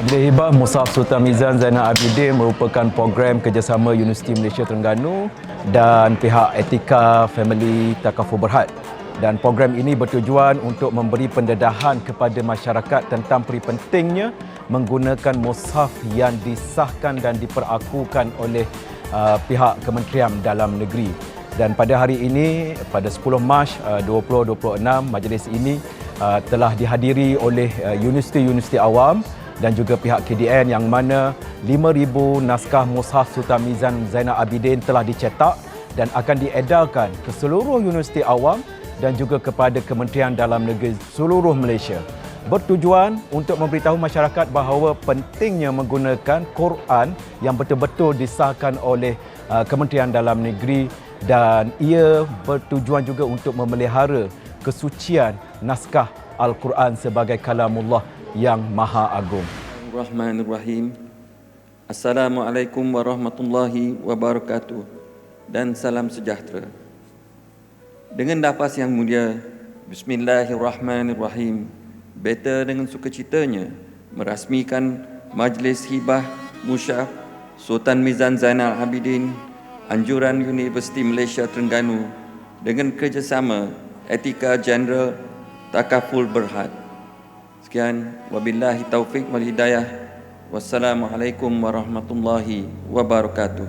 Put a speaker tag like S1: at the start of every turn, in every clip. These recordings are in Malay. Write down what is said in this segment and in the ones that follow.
S1: Majlis Hibah Mushaf Sultan Mizan Zainal Abidin merupakan program kerjasama Universiti Malaysia Terengganu dan pihak Etika Family Takaful Berhad. Dan program ini bertujuan untuk memberi pendedahan kepada masyarakat tentang peri pentingnya menggunakan mushaf yang disahkan dan diperakukan oleh pihak Kementerian Dalam Negeri. Dan pada hari ini, pada 10 Mac 2026, majlis ini telah dihadiri oleh universiti-universiti awam dan juga pihak KDN, yang mana 5,000 naskah mushaf Sultan Mizan Zainal Abidin telah dicetak dan akan diedarkan ke seluruh universiti awam dan juga kepada Kementerian Dalam Negeri seluruh Malaysia. Bertujuan untuk memberitahu masyarakat bahawa pentingnya menggunakan Quran yang betul-betul disahkan oleh Kementerian Dalam Negeri, dan ia bertujuan juga untuk memelihara kesucian naskah Al-Quran sebagai kalamullah yang Maha Agung.
S2: Bismillahirrahmanirrahim. Assalamualaikum warahmatullahi wabarakatuh dan salam sejahtera. Dengan lafaz yang mulia, Bismillahirrahmanirrahim, beta dengan sukacitanya merasmikan Majlis Hibah Mushaf Sultan Mizan Zainal Abidin, Anjuran Universiti Malaysia Terengganu dengan kerjasama Etika General Takaful Berhad. Sekian, wabillahi taufik wal hidayah. Wassalamualaikum warahmatullahi wabarakatuh.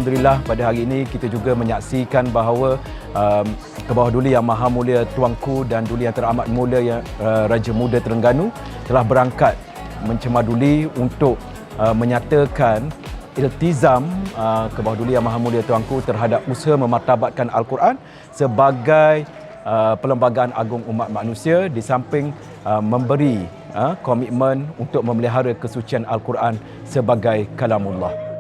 S1: Alhamdulillah, pada hari ini kita juga menyaksikan bahawa ke bawah Duli Yang Maha Mulia Tuanku dan Duli Yang Teramat Mulia Raja Muda Terengganu telah berangkat mencemaduli untuk menyatakan iltizam ke bawah duli Yang Maha Mulia Tuanku terhadap usaha memartabatkan Al-Quran sebagai perlembagaan agung umat manusia, di samping memberi komitmen untuk memelihara kesucian Al-Quran sebagai kalamullah.